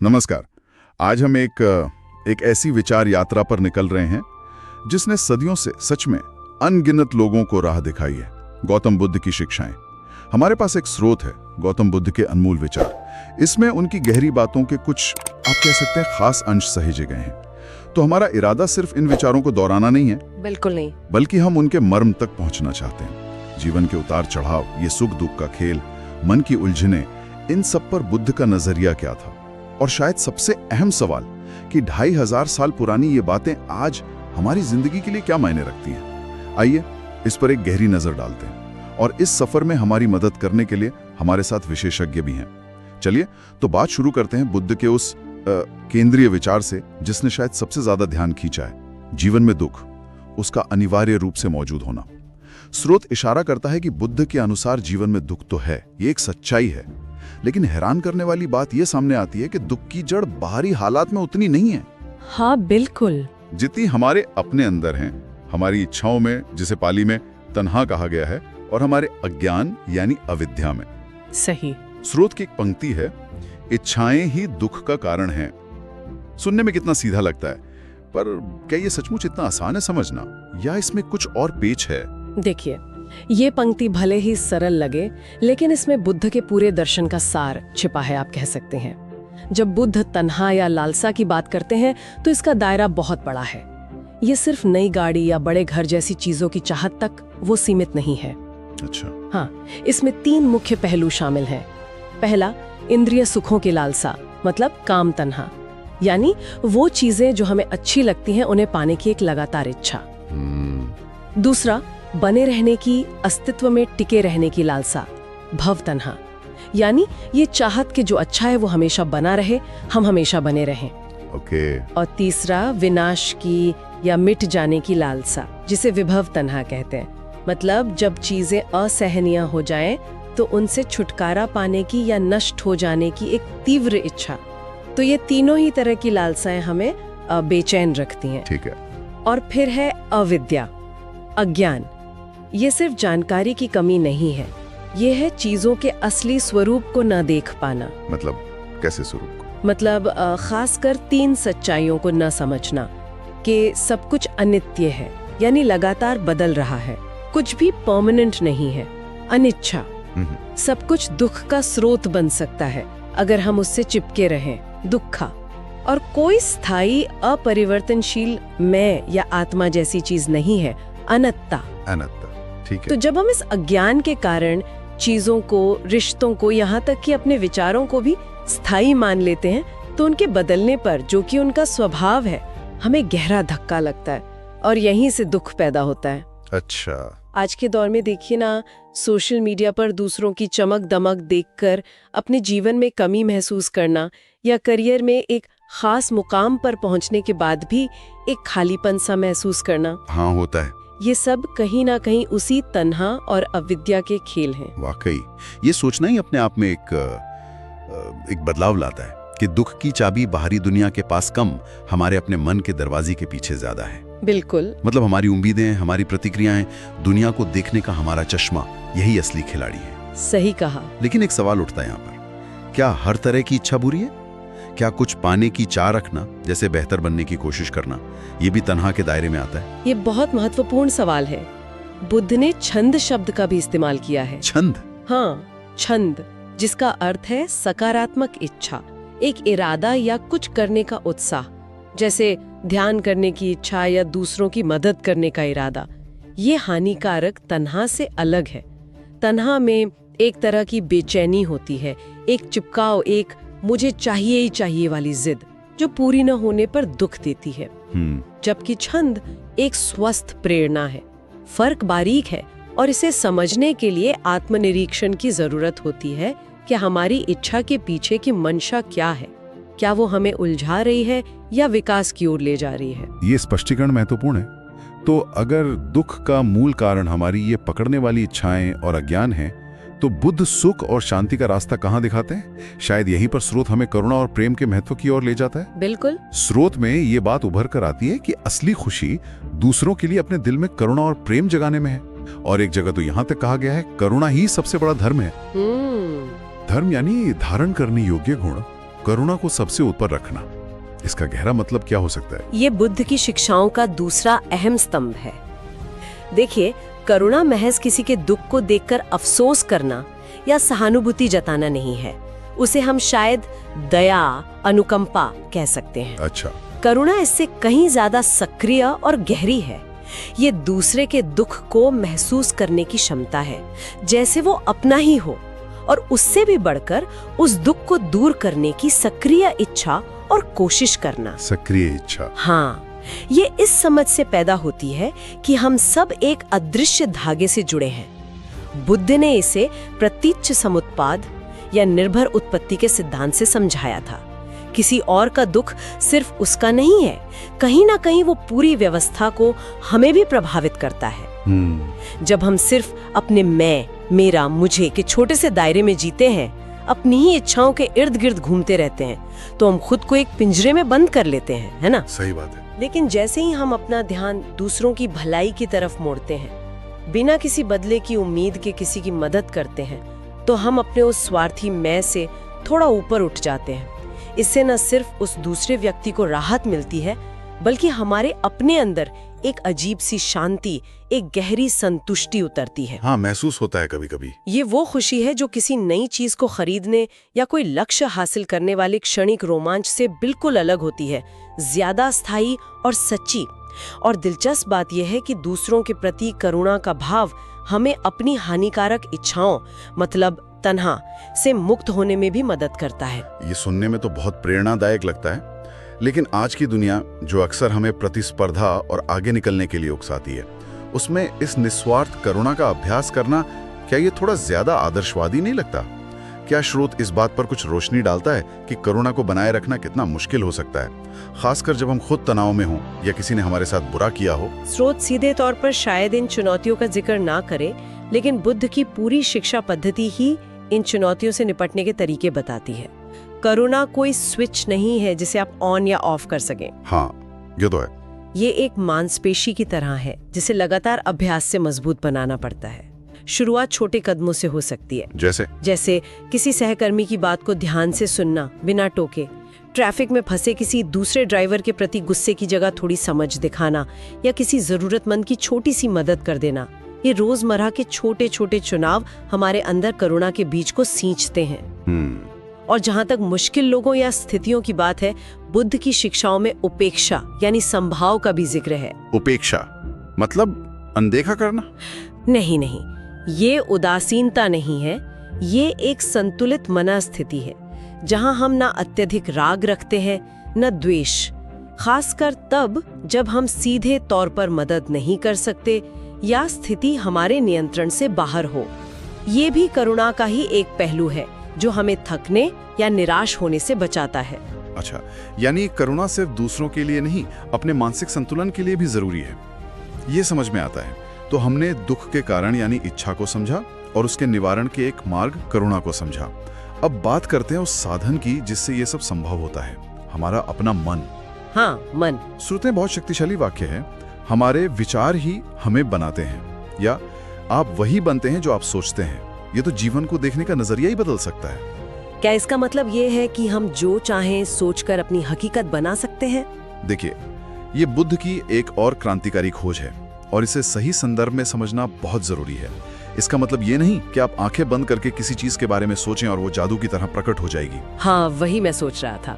नमस्कार। आज हम एक ऐसी विचार यात्रा पर निकल रहे हैं जिसने सदियों से सच में अनगिनत लोगों को राह दिखाई है। गौतम बुद्ध की शिक्षाएं। हमारे पास एक स्रोत है, गौतम बुद्ध के अनमोल विचार। इसमें उनकी गहरी बातों के कुछ आप कह सकते हैं खास अंश सहेजे गए हैं। तो हमारा इरादा सिर्फ इन विचारों को दोहराना नहीं है, बिल्कुल नहीं, बल्कि हम उनके मर्म तक पहुंचना चाहते हैं। जीवन के उतार चढ़ाव, ये सुख दुख का खेल, मन की उलझने, इन सब पर बुद्ध का नजरिया क्या था? और शायद सबसे अहम सवाल कि 2500 साल पुरानी ये बातें आज हमारी जिंदगी के लिए क्या मायने रखती हैं। आइए इस पर एक गहरी नजर डालते हैं, और इस सफर में हमारी मदद करने के लिए हमारे साथ विशेषज्ञ भी हैं। चलिए तो बात शुरू करते हैं बुद्ध के उस केंद्रीय विचार से जिसने शायद सबसे ज्यादा ध्यान खींचा है, जीवन में दुख, उसका अनिवार्य रूप से मौजूद होना। स्रोत इशारा करता है कि बुद्ध के अनुसार जीवन में दुख तो है, ये एक सच्चाई है, लेकिन हैरान करने वाली बात यह सामने आती है कि दुख की जड़ बाहरी हालात में उतनी नहीं है। हाँ बिल्कुल, जितनी हमारे अपने अंदर हैं, हमारी इच्छाओं में, जिसे पाली में तन्हा कहा गया है, और हमारे अज्ञान यानी अविद्या में। सही। स्रोत की एक पंक्ति है, इच्छाएं ही दुख का कारण हैं। सुनने में कितना सीधा लगता है, पर क्या ये सचमुच इतना आसान है समझना, या इसमें कुछ और पेच है? देखिए, ये पंक्ति भले ही सरल लगे, लेकिन इसमें बुद्ध के पूरे दर्शन का सार छिपा है, आप कह सकते हैं। जब बुद्ध तन्हा या लालसा की बात करते हैं तो इसका दायरा बहुत बड़ा है। ये सिर्फ नई गाड़ी या बड़े घर जैसी चीजों की चाहत तक वो सीमित नहीं है। अच्छा। हाँ, इसमें 3 मुख्य पहलू शामिल हैं। पहला, इंद्रिय सुखों की लालसा, मतलब काम तन्हा, यानी वो चीजें जो हमें अच्छी लगती हैं उन्हें पाने की एक लगातार इच्छा। दूसरा, बने रहने की, अस्तित्व में टिके रहने की लालसा, भव तन्हा, यानी ये चाहत कि जो अच्छा है वो हमेशा बना रहे, हम हमेशा बने रहें। ओके। और तीसरा, विनाश की या मिट जाने की लालसा, जिसे विभव तन्हा कहते हैं, मतलब जब चीजें असहनीय हो जाएं तो उनसे छुटकारा पाने की या नष्ट हो जाने की एक तीव्र इच्छा। तो ये तीनों ही तरह की लालसाएं हमें बेचैन रखती हैं। ठीक है। और फिर है अविद्या, अज्ञान। ये सिर्फ जानकारी की कमी नहीं है, ये है चीजों के असली स्वरूप को न देख पाना। मतलब कैसे स्वरूप को? मतलब खासकर 3 सच्चाइयों को न समझना, कि सब कुछ अनित्य है, यानी लगातार बदल रहा है, कुछ भी परमानेंट नहीं है। अनिच्छा, सब कुछ दुख का स्रोत बन सकता है अगर हम उससे चिपके रहें, दुखा। और कोई स्थायी अपरिवर्तनशील मैं या आत्मा जैसी चीज नहीं है, अनत्ता। अनत्ता, ठीक है। तो जब हम इस अज्ञान के कारण चीजों को, रिश्तों को, यहाँ तक कि अपने विचारों को भी स्थायी मान लेते हैं, तो उनके बदलने पर, जो कि उनका स्वभाव है, हमें गहरा धक्का लगता है, और यहीं से दुख पैदा होता है। अच्छा। आज के दौर में देखिए ना, सोशल मीडिया पर दूसरों की चमक दमक देखकर अपने जीवन में कमी महसूस करना, या करियर में एक खास मुकाम पर पहुंचने के बाद भी एक खालीपन सा महसूस करना। हाँ, होता है। ये सब कहीं ना कहीं उसी तन्हा और अविद्या के खेल हैं। वाकई ये सोचना ही अपने आप में एक बदलाव लाता है कि दुख की चाबी बाहरी दुनिया के पास कम, हमारे अपने मन के दरवाजे के पीछे ज्यादा है। बिल्कुल। मतलब हमारी उम्मीदें, हमारी प्रतिक्रियाएं, दुनिया को देखने का हमारा चश्मा, यही असली खिलाड़ी है। सही कहा। लेकिन एक सवाल उठता है यहाँ पर, क्या हर तरह की इच्छा बुरी है? क्या कुछ पाने की चाह रखना, जैसे बेहतर बनने की कोशिश करना, ये भी तन्हा के दायरे में आता है? ये बहुत महत्वपूर्ण सवाल है। बुद्ध ने छंद शब्द का भी इस्तेमाल किया है। छंद? हाँ, छंद, जिसका अर्थ है सकारात्मक इच्छा, एक इरादा या कुछ करने का उत्साह, जैसे ध्यान करने की इच्छा या दूसरों की मदद करने का इरादा। ये हानिकारक तन्हा से अलग है। तन्हा में एक तरह की बेचैनी होती है, एक चिपकाव, एक मुझे चाहिए ही चाहिए वाली जिद, जो पूरी न होने पर दुख देती है। जबकि छंद एक स्वस्थ प्रेरणा है। फर्क बारीक है, और इसे समझने के लिए आत्मनिरीक्षण की जरूरत होती है कि हमारी इच्छा के पीछे की मंशा क्या है, क्या वो हमें उलझा रही है या विकास की ओर ले जा रही है। ये स्पष्टीकरण महत्वपूर्ण है। तो अगर दुख का मूल कारण हमारी ये पकड़ने वाली इच्छाएं और अज्ञान है, तो बुद्ध सुख और शांति का रास्ता कहाँ दिखाते हैं? शायद यहीं पर स्रोत हमें करुणा और प्रेम के महत्व की ओर ले जाता है। बिल्कुल। स्रोत में ये बात उभर कर आती है कि असली खुशी दूसरों के लिए अपने दिल में करुणा और प्रेम जगाने में है। और एक जगह तो यहाँ तक कहा गया है, करुणा ही सबसे बड़ा धर्म है। धर्म यानी धारण करने योग्य गुण, करुणा को सबसे ऊपर रखना, इसका गहरा मतलब क्या हो सकता है? ये बुद्ध की शिक्षाओं का दूसरा अहम स्तंभ है। देखिए, करुणा महज किसी के दुख को देखकर अफसोस करना या सहानुभूति जताना नहीं है। उसे हम शायद दया, अनुकंपा कह सकते हैं। अच्छा। करुणा इससे कहीं ज्यादा सक्रिय और गहरी है। ये दूसरे के दुख को महसूस करने की क्षमता है, जैसे वो अपना ही हो, और उससे भी बढ़कर उस दुख को दूर करने की सक्रिय इच्छा और कोशिश करना। सक्रिय इच्छा। हाँ, ये इस समझ से पैदा होती है कि हम सब एक अदृश्य धागे से जुड़े हैं। बुद्ध ने इसे प्रतीच्य समुत्पाद या निर्भर उत्पत्ति के सिद्धांत से समझाया था। किसी और का दुख सिर्फ उसका नहीं है, कहीं ना कहीं वो पूरी व्यवस्था को, हमें भी प्रभावित करता है। जब हम सिर्फ अपने मैं, मेरा, मुझे के छोटे से दायरे में जीते हैं, अपनी ही इच्छाओं के इर्द गिर्द घूमते रहते हैं, तो हम खुद को एक पिंजरे में बंद कर लेते हैं, है ना? सही बात है। लेकिन जैसे ही हम अपना ध्यान दूसरों की भलाई की तरफ मोड़ते हैं, बिना किसी बदले की उम्मीद के किसी की मदद करते हैं, तो हम अपने उस स्वार्थी मैं से थोड़ा ऊपर उठ जाते हैं। इससे न सिर्फ उस दूसरे व्यक्ति को राहत मिलती है, बल्कि हमारे अपने अंदर एक अजीब सी शांति, एक गहरी संतुष्टि उतरती है। हाँ, महसूस होता है कभी कभी। ये वो खुशी है जो किसी नई चीज को खरीदने या कोई लक्ष्य हासिल करने वाले क्षणिक रोमांच से बिल्कुल अलग होती है, ज्यादा स्थायी और सच्ची। और दिलचस्प बात यह है कि दूसरों के प्रति करुणा का भाव हमें अपनी हानिकारक इच्छाओं, मतलब तन्हा से मुक्त होने में भी मदद करता है। ये सुनने में तो बहुत प्रेरणादायक लगता है, लेकिन आज की दुनिया जो अक्सर हमें प्रतिस्पर्धा और आगे निकलने के लिए उकसाती है, उसमें इस निस्वार्थ करुणा का अभ्यास करना, क्या ये थोड़ा ज्यादा आदर्शवादी नहीं लगता? क्या स्रोत इस बात पर कुछ रोशनी डालता है कि करुणा को बनाए रखना कितना मुश्किल हो सकता है, खासकर जब हम खुद तनाव में हों या किसी ने हमारे साथ बुरा किया हो? स्रोत सीधे तौर पर शायद इन चुनौतियों का जिक्र ना करे, लेकिन बुद्ध की पूरी शिक्षा पद्धति ही इन चुनौतियों से निपटने के तरीके बताती है। करुणा कोई स्विच नहीं है जिसे आप ऑन या ऑफ कर सकें। हाँ, ये तो है। ये एक मांसपेशी की तरह है जिसे लगातार अभ्यास से मजबूत बनाना पड़ता है। शुरुआत छोटे कदमों से हो सकती है, जैसे किसी सहकर्मी की बात को ध्यान से सुनना बिना टोके, ट्रैफिक में फंसे किसी दूसरे ड्राइवर के प्रति गुस्से की जगह थोड़ी समझ दिखाना, या किसी जरूरतमंद की छोटी सी मदद कर देना। ये रोजमर्रा के छोटे छोटे चुनाव हमारे अंदर करुणा के बीज को सींचते हैं। और जहां तक मुश्किल लोगों या स्थितियों की बात है, बुद्ध की शिक्षाओं में उपेक्षा यानी संभाव का भी जिक्र है। उपेक्षा मतलब अनदेखा करना? नहीं, ये उदासीनता नहीं है, ये एक संतुलित मनस्थिति है जहां हम ना अत्यधिक राग रखते हैं न द्वेष, खासकर तब जब हम सीधे तौर पर मदद नहीं कर सकते या स्थिति हमारे नियंत्रण से बाहर हो। ये भी करुणा का ही एक पहलू है जो हमें थकने या निराश होने से बचाता है। अच्छा, यानी करुणा सिर्फ दूसरों के लिए नहीं, अपने मानसिक संतुलन के लिए भी जरूरी है। ये समझ में आता है। तो हमने दुख के कारण यानी इच्छा को समझा और उसके निवारण के एक मार्ग करुणा को समझा। अब बात करते हैं उस साधन की जिससे ये सब संभव होता है, हमारा अपना मन। हाँ, मन। श्रुतें बहुत शक्तिशाली वाक्य है। हमारे विचार ही हमें बनाते हैं, या आप वही बनते हैं जो आप सोचते हैं। ये तो जीवन को देखने का नजरिया ही बदल सकता है। क्या इसका मतलब ये है कि हम जो चाहें सोचकर अपनी हकीकत बना सकते हैं? देखिए, ये बुद्ध की एक और क्रांतिकारी खोज है और इसे सही संदर्भ में समझना बहुत जरूरी है। इसका मतलब ये नहीं कि आप आंखें बंद करके किसी चीज के बारे में सोचें और वो जादू की तरह प्रकट हो जाएगी। हाँ, वही मैं सोच रहा था।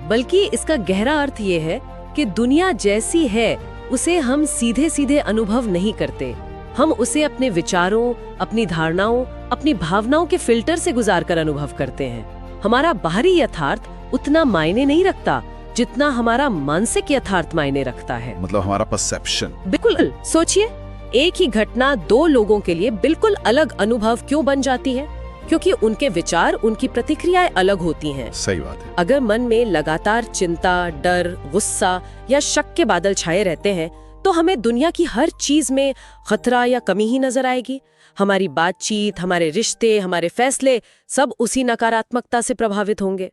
बल्कि इसका गहरा अर्थ ये है कि दुनिया जैसी है उसे हम सीधे सीधे अनुभव नहीं करते। हम उसे अपने विचारों, अपनी धारणाओं, अपनी भावनाओं के फिल्टर से गुजारकर अनुभव करते हैं। हमारा बाहरी यथार्थ उतना मायने नहीं रखता जितना हमारा मानसिक यथार्थ मायने रखता है। मतलब हमारा परसेप्शन। बिल्कुल। सोचिए, एक ही घटना दो लोगों के लिए बिल्कुल अलग अनुभव क्यों बन जाती है? क्योंकि उनके विचार, उनकी प्रतिक्रियाएं अलग होती हैं। सही बात है। अगर मन में लगातार चिंता, डर, गुस्सा या शक के बादल छाए रहते हैं, तो हमें दुनिया की हर चीज में खतरा या कमी ही नजर आएगी। हमारी बातचीत, हमारे रिश्ते, हमारे फैसले सब उसी नकारात्मकता से प्रभावित होंगे।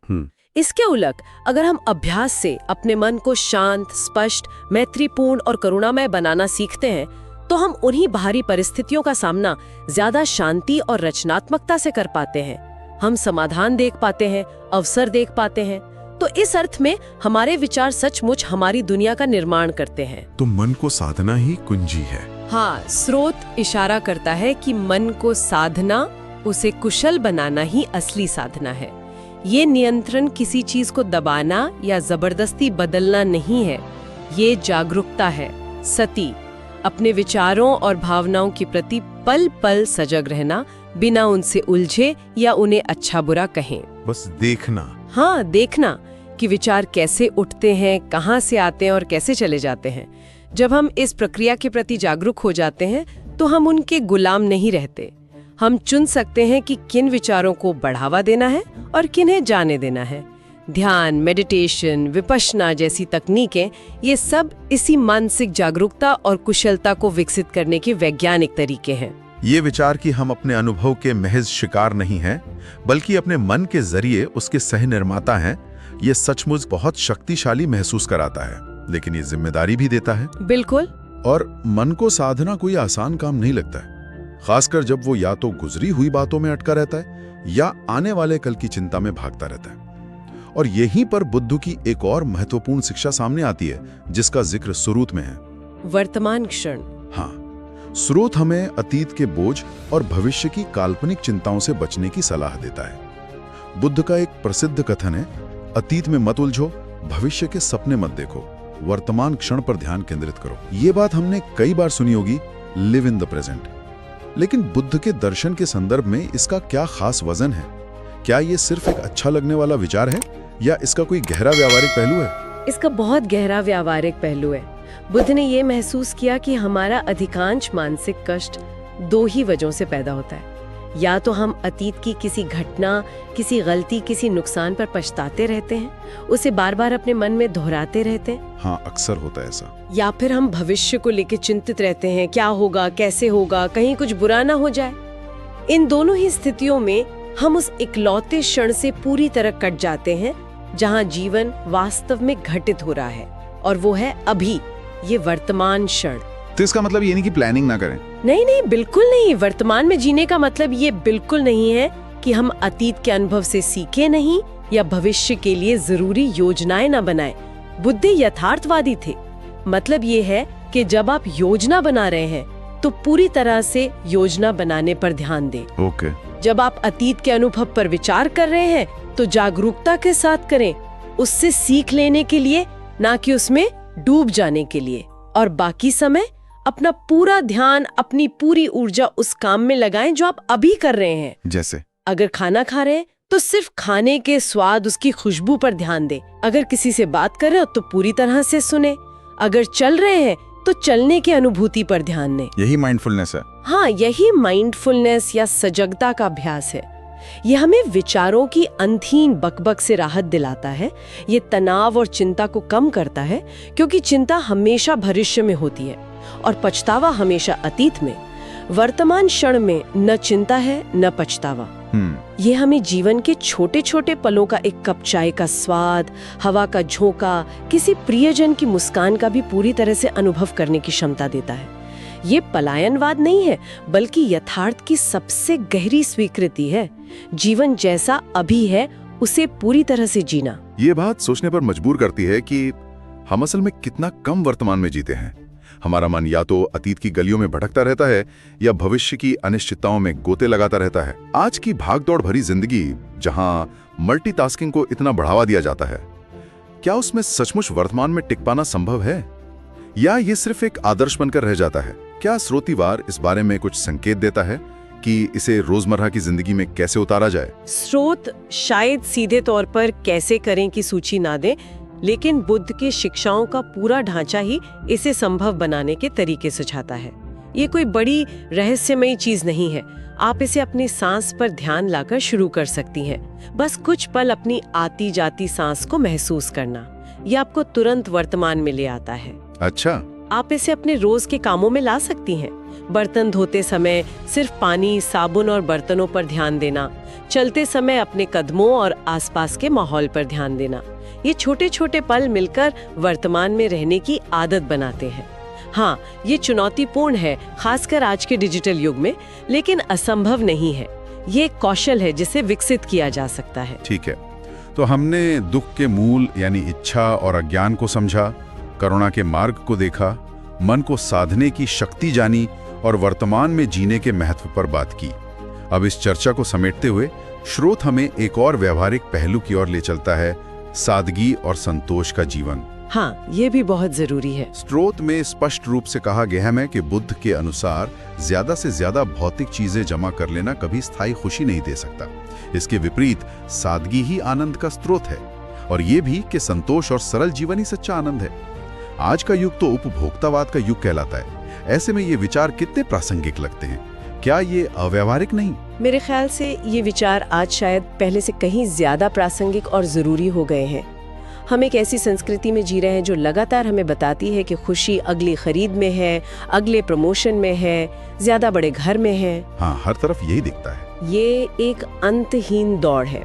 इसके उलट अगर हम अभ्यास से अपने मन को शांत, स्पष्ट, मैत्रीपूर्ण और करुणामय बनाना सीखते हैं, तो हम उन्हीं बाहरी परिस्थितियों का सामना ज्यादा शांति और रचनात्मकता से कर पाते हैं। हम समाधान देख पाते हैं, अवसर देख पाते हैं। तो इस अर्थ में हमारे विचार सचमुच हमारी दुनिया का निर्माण करते हैं। तो मन को साधना ही कुंजी है। हाँ, स्रोत इशारा करता है कि मन को साधना, उसे कुशल बनाना ही असली साधना है। ये नियंत्रण किसी चीज को दबाना या जबरदस्ती बदलना नहीं है, ये जागरूकता है, सती, अपने विचारों और भावनाओं के प्रति पल पल सजग रहना, बिना उनसे उलझे या उन्हें अच्छा बुरा कहें। बस देखना। हाँ, देखना कि विचार कैसे उठते हैं, कहाँ से आते हैं और कैसे चले जाते हैं। जब हम इस प्रक्रिया के प्रति जागरूक हो जाते हैं तो हम उनके गुलाम नहीं रहते। हम चुन सकते हैं कि किन विचारों को बढ़ावा देना है और किन्हें जाने देना है। ध्यान, मेडिटेशन, विपश्यना जैसी तकनीकें, ये सब इसी मानसिक जागरूकता और कुशलता को विकसित करने के वैज्ञानिक तरीके हैं। ये विचार कि हम अपने अनुभव के महज शिकार नहीं हैं, बल्कि अपने मन के जरिए उसके सह निर्माता हैं, ये सचमुच बहुत शक्तिशाली महसूस कराता है, लेकिन ये जिम्मेदारी भी देता है। बिल्कुल। और मन को साधना कोई आसान काम नहीं लगता है, खासकर जब वो या तो गुजरी हुई बातों में अटका रहता है या आने वाले कल की चिंता में भागता रहता है। और यहीं पर बुद्ध की एक और महत्वपूर्ण शिक्षा सामने आती है, जिसका जिक्र सुरूत में है। वर्तमान क्षण। हाँ, स्रोत हमें अतीत के बोझ और भविष्य की काल्पनिक चिंताओं से बचने की सलाह देता है। बुद्ध का एक प्रसिद्ध कथन है, अतीत में मत उलझो, भविष्य के सपने मत देखो, वर्तमान क्षण पर ध्यान केंद्रित करो। ये बात हमने कई बार सुनी होगी, लिव इन द प्रेजेंट। लेकिन बुद्ध के दर्शन के संदर्भ में इसका क्या खास वजन है? क्या ये सिर्फ एक अच्छा लगने वाला विचार है या इसका कोई गहरा व्यावहारिक पहलू है? इसका बहुत गहरा व्यावहारिक पहलू है। बुद्ध ने ये महसूस किया कि हमारा अधिकांश मानसिक कष्ट दो ही वजहों से पैदा होता है। या तो हम अतीत की किसी घटना, किसी गलती, किसी नुकसान पर पछताते रहते हैं, उसे बार बार अपने मन में दोहराते रहते हैं। हाँ, अक्सर होता है ऐसा। या फिर हम भविष्य को लेकर चिंतित रहते हैं, क्या होगा, कैसे होगा, कहीं कुछ बुरा ना हो जाए। इन दोनों ही स्थितियों में हम उस इकलौते क्षण से पूरी तरह कट जाते हैं जहाँ जीवन वास्तव में घटित हो रहा है, और वो है अभी, ये वर्तमान क्षण। तो इसका मतलब ये नहीं कि प्लानिंग ना करें? नहीं नहीं, बिल्कुल नहीं। वर्तमान में जीने का मतलब ये बिल्कुल नहीं है कि हम अतीत के अनुभव से सीखे नहीं या भविष्य के लिए जरूरी योजनाएं ना बनाएं। बुद्ध यथार्थवादी थे। मतलब ये है कि जब आप योजना बना रहे हैं तो पूरी तरह से योजना बनाने पर ध्यान दें। ओके। जब आप अतीत के अनुभव पर विचार कर रहे हैं तो जागरूकता के साथ करें, उससे सीख लेने के लिए, ना कि उसमें डूब जाने के लिए। और बाकी समय अपना पूरा ध्यान, अपनी पूरी ऊर्जा उस काम में लगाएं जो आप अभी कर रहे हैं। जैसे अगर खाना खा रहे हैं तो सिर्फ खाने के स्वाद, उसकी खुशबू पर ध्यान दें। अगर किसी से बात कर रहे हो तो पूरी तरह से सुने। अगर चल रहे हैं तो चलने की अनुभूति पर ध्यान दें। यही माइंडफुलनेस है। हाँ, यही माइंडफुलनेस या सजगता का अभ्यास है। ये हमें विचारों की अंधीन बकबक से राहत दिलाता है। ये तनाव और चिंता को कम करता है, क्योंकि चिंता हमेशा भविष्य में होती है और पछतावा हमेशा अतीत में। वर्तमान क्षण में न चिंता है न पछतावा। ये हमें जीवन के छोटे छोटे पलों का, एक कप चाय का स्वाद, हवा का झोंका, किसी प्रियजन की मुस्कान का भी पूरी तरह से अनुभव करने की क्षमता देता है। ये पलायनवाद नहीं है, बल्कि यथार्थ की सबसे गहरी स्वीकृति है। जीवन जैसा अभी है उसे पूरी तरह से जीना। ये बात सोचने पर मजबूर करती है कि हम असल में कितना कम वर्तमान में जीते हैं। हमारा मन या तो अतीत की गलियों में भटकता रहता है या भविष्य की अनिश्चितताओं में गोते लगाता रहता है। आज की भागदौड़ भरी जिंदगी, जहां मल्टीटास्किंग को इतना बढ़ावा दिया जाता है, क्या उसमें सचमुच वर्तमान में टिक पाना संभव है या ये सिर्फ एक आदर्श बनकर रह जाता है? क्या स्रोतिवार इस बारे में कुछ संकेत देता है कि इसे रोजमर्रा की जिंदगी में कैसे उतारा जाए? स्रोत शायद सीधे तौर पर कैसे करें की सूची ना दे, लेकिन बुद्ध की शिक्षाओं का पूरा ढांचा ही इसे संभव बनाने के तरीके सुझाता है। ये कोई बड़ी रहस्यमयी चीज नहीं है। आप इसे अपनी सांस पर ध्यान लाकर शुरू कर सकती हैं। बस कुछ पल अपनी आती जाती सांस को महसूस करना, ये आपको तुरंत वर्तमान में ले आता है। अच्छा। आप इसे अपने रोज के कामों में ला सकती हैं। बर्तन धोते समय सिर्फ पानी, साबुन और बर्तनों पर ध्यान देना, चलते समय अपने कदमों और आसपास के माहौल पर ध्यान देना। ये छोटे छोटे पल मिलकर वर्तमान में रहने की आदत बनाते हैं। हाँ, ये चुनौतीपूर्ण है, खासकर आज के डिजिटल युग में, लेकिन असंभव नहीं है, ये एक कौशल है जिसे विकसित किया जा सकता है। ठीक है, तो हमने दुख के मूल यानी इच्छा और अज्ञान को समझा, करुणा के मार्ग को देखा, मन को साधने की शक्ति जानी और वर्तमान में जीने के महत्व पर बात की। अब इस चर्चा को समेटते हुए स्रोत हमें एक और व्यवहारिक पहलू की ओर ले चलता है, सादगी और संतोष का जीवन। हाँ, ये भी बहुत जरूरी है। स्रोत में स्पष्ट रूप से कहा गया है कि बुद्ध के अनुसार ज्यादा से ज्यादा भौतिक चीजें जमा कर लेना कभी स्थायी खुशी नहीं दे सकता। इसके विपरीत सादगी ही आनंद का स्रोत है, और ये भी कि संतोष और सरल जीवन ही सच्चा आनंद है। आज का युग तो उपभोक्तावाद का युग कहलाता है। ऐसे में ये विचार कितने प्रासंगिक लगते हैं? क्या ये अव्यावहारिक नहीं? मेरे ख्याल से ये विचार आज शायद पहले से कहीं ज्यादा प्रासंगिक और जरूरी हो गए हैं। हम एक ऐसी संस्कृति में जी रहे हैं जो लगातार हमें बताती है कि खुशी अगली खरीद में है, अगले प्रमोशन में है, ज्यादा बड़े घर में है। हाँ, हर तरफ यही दिखता है। ये एक अंतहीन दौड़ है।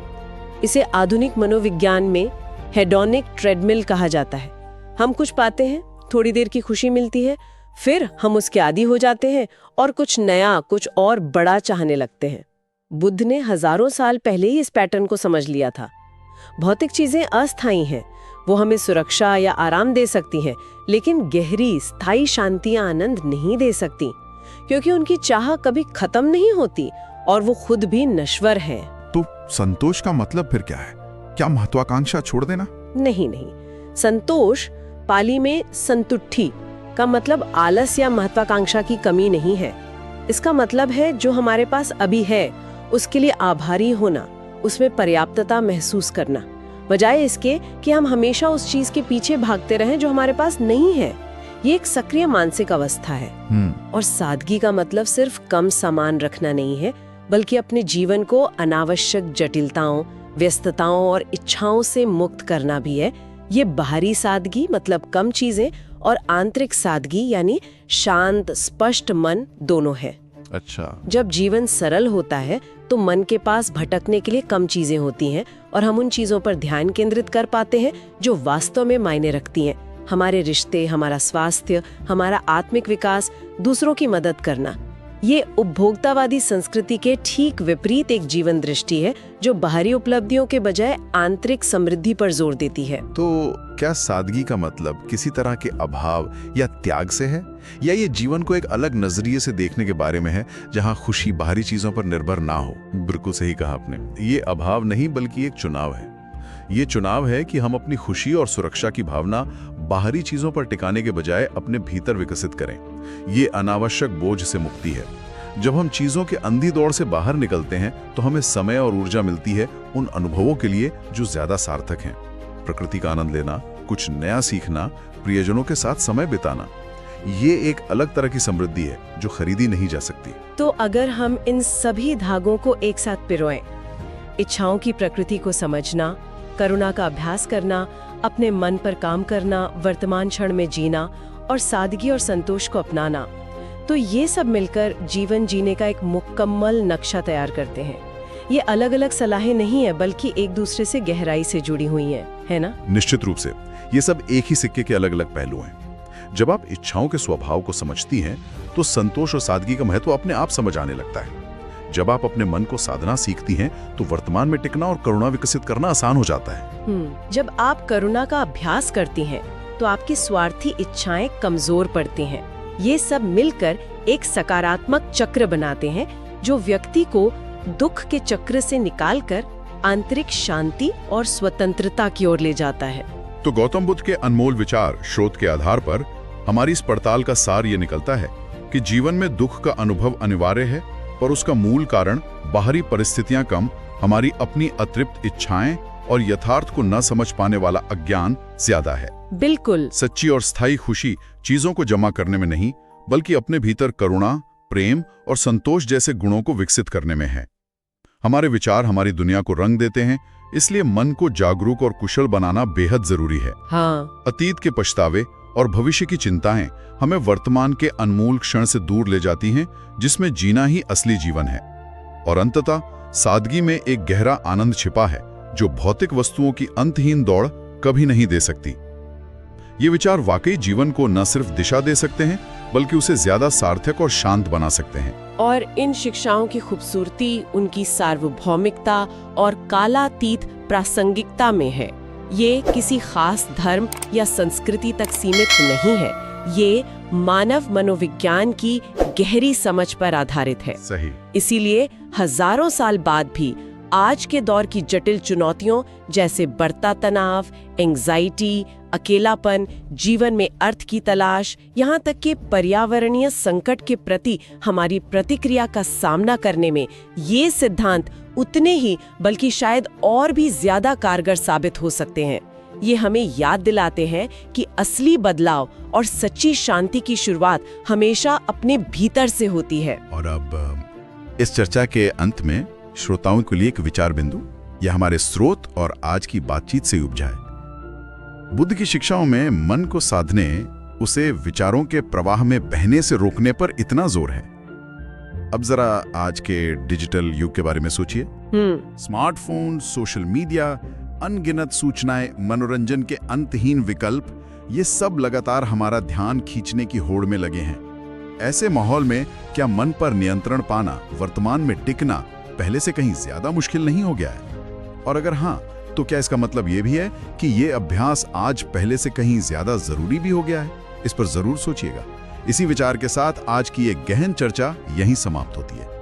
इसे आधुनिक मनोविज्ञान में हेडोनिक ट्रेडमिल कहा जाता है। हम कुछ पाते हैं, थोड़ी देर की खुशी मिलती है, फिर हम उसके आदी हो जाते हैं और कुछ नया, कुछ और बड़ा चाहने लगते हैं। बुद्ध ने हजारों साल पहले ही इस पैटर्न को समझ लिया था। भौतिक चीजें अस्थायी हैं, वो हमें सुरक्षा या आराम दे सकती हैं, लेकिन गहरी स्थायी शांति या आनंद नहीं दे सकती, क्योंकि उनकी चाह कभी खत्म नहीं होती और वो खुद भी नश्वर हैं। तो संतोष का मतलब फिर क्या है? क्या महत्वाकांक्षा छोड़ देना? नहीं नहीं, संतोष पाली में संतुष्टि का मतलब आलस या महत्वाकांक्षा की कमी नहीं है। इसका मतलब है जो हमारे पास अभी है उसके लिए आभारी होना, उसमें पर्याप्तता महसूस करना, बजाय इसके कि हम हमेशा उस चीज के पीछे भागते रहें जो हमारे पास नहीं है। ये एक सक्रिय मानसिक अवस्था है। और सादगी का मतलब सिर्फ कम सामान रखना नहीं है, बल्कि अपने जीवन को अनावश्यक जटिलताओं, व्यस्तताओं और इच्छाओं से मुक्त करना भी है। ये बाहरी सादगी मतलब कम चीजें, और आंतरिक सादगी यानी शांत स्पष्ट मन दोनों है। अच्छा, जब जीवन सरल होता है तो मन के पास भटकने के लिए कम चीजें होती हैं और हम उन चीजों पर ध्यान केंद्रित कर पाते हैं जो वास्तव में मायने रखती हैं। हमारे रिश्ते, हमारा स्वास्थ्य, हमारा आत्मिक विकास, दूसरों की मदद करना। ये उपभोक्तावादी संस्कृति के ठीक विपरीत एक जीवन दृष्टि है जो बाहरी उपलब्धियों के बजाय आंतरिक समृद्धि पर जोर देती है। तो क्या सादगी का मतलब किसी तरह के अभाव या त्याग से है, या ये जीवन को एक अलग नजरिए से देखने के बारे में है जहां खुशी बाहरी चीजों पर निर्भर ना हो? बिल्कुल सही कहा आपने। ये अभाव नहीं बल्कि एक चुनाव है। ये चुनाव है कि हम अपनी खुशी और सुरक्षा की भावना बाहरी चीजों पर टिकाने के बजाय अपने भीतर विकसित करें। ये अनावश्यक बोझ से मुक्ति है। जब हम चीजों के अंधी दौड़ से बाहर निकलते हैं तो हमें समय और ऊर्जा मिलती है उन अनुभवों के लिए जो ज्यादा सार्थक हैं। प्रकृति का आनंद लेना, कुछ नया सीखना, प्रियजनों के साथ समय बिताना, ये एक अलग तरह की समृद्धि है जो खरीदी नहीं जा सकती। तो अगर हम इन सभी धागों को एक साथ पिरोएं, इच्छाओं की प्रकृति को समझना, करुणा का अभ्यास करना, अपने मन पर काम करना, वर्तमान क्षण में जीना और सादगी और संतोष को अपनाना, तो ये सब मिलकर जीवन जीने का एक मुकम्मल नक्शा तैयार करते हैं। ये अलग अलग सलाहें नहीं है, बल्कि एक दूसरे से गहराई से जुड़ी हुई हैं, है ना? निश्चित रूप से ये सब एक ही सिक्के के अलग अलग पहलू हैं। जब आप इच्छाओं के स्वभाव को समझती हैं तो संतोष और सादगी का महत्व अपने आप समझ आने लगता है। जब आप अपने मन को साधना सीखती हैं तो वर्तमान में टिकना और करुणा विकसित करना आसान हो जाता है। जब आप करुणा का अभ्यास करती हैं तो आपकी स्वार्थी इच्छाएं कमजोर पड़ती हैं। ये सब मिलकर एक सकारात्मक चक्र बनाते हैं जो व्यक्ति को दुख के चक्र से निकालकर आंतरिक शांति और स्वतंत्रता की ओर ले जाता है। तो गौतम बुद्ध के अनमोल विचार स्रोत के आधार पर हमारी इस पड़ताल का सार ये निकलता है कि जीवन में दुख का अनुभव अनिवार्य है, पर उसका मूल कारण बाहरी परिस्थितियां कम, हमारी अपनी अतृप्त इच्छाएं और यथार्थ को न समझ पाने वाला अज्ञान ज्यादा है। बिल्कुल। सच्ची और स्थायी खुशी चीजों को जमा करने में नहीं, बल्कि अपने भीतर करुणा, प्रेम और संतोष जैसे गुणों को विकसित करने में है। हमारे विचार हमारी दुनिया को रंग देते हैं, इसलिए मन को जागरूक और कुशल बनाना बेहद जरूरी है। हाँ। अतीत के पछतावे और भविष्य की चिंताएं हमें वर्तमान के अनमोल क्षण से दूर ले जाती हैं, जिसमें जीना ही असली जीवन है। और अंततः सादगी में एक गहरा आनंद छिपा है जो भौतिक वस्तुओं की अंतहीन दौड़ कभी नहीं दे सकती। ये विचार वाकई जीवन को न सिर्फ दिशा दे सकते हैं, बल्कि उसे ज्यादा सार्थक और शांत बना सकते हैं। और इन शिक्षाओं की खूबसूरती उनकी सार्वभौमिकता और कालातीत प्रासंगिकता में है। ये किसी खास धर्म या संस्कृति तक सीमित नहीं है, ये मानव मनोविज्ञान की गहरी समझ पर आधारित है। सही। इसीलिए हजारों साल बाद भी आज के दौर की जटिल चुनौतियों जैसे बढ़ता तनाव, एंग्जाइटी, अकेलापन, जीवन में अर्थ की तलाश, यहाँ तक कि पर्यावरणीय संकट के प्रति हमारी प्रतिक्रिया का सामना करने में ये सिद्धांत उतने ही बल्कि शायद और भी ज्यादा कारगर साबित हो सकते हैं। ये हमें याद दिलाते हैं कि असली बदलाव और सच्ची शांति की शुरुआत हमेशा अपने भीतर से होती है। और अब इस चर्चा के अंत में श्रोताओं के लिए एक विचार बिंदु, यह हमारे स्रोत और आज की बातचीत से उपजा है। बुद्ध की शिक्षाओं में मन को साधने, उसे विचारों के प्रवाह में बहने से रोकने पर इतना जोर है। अब जरा आज के डिजिटल युग के बारे में सोचिए। स्मार्टफोन, सोशल मीडिया, अनगिनत सूचनाएं, मनोरंजन के अंतहीन विकल्प, ये सब लगातार हमारा ध्यान खींचने की होड़ में लगे हैं। ऐसे माहौल में क्या मन पर नियंत्रण पाना, वर्तमान में टिकना पहले से कहीं ज्यादा मुश्किल नहीं हो गया है? और अगर हाँ, तो क्या इसका मतलब ये भी है कि ये अभ्यास आज पहले से कहीं ज्यादा जरूरी भी हो गया है? इस पर जरूर सोचिएगा। इसी विचार के साथ आज की एक गहन चर्चा यहीं समाप्त होती है।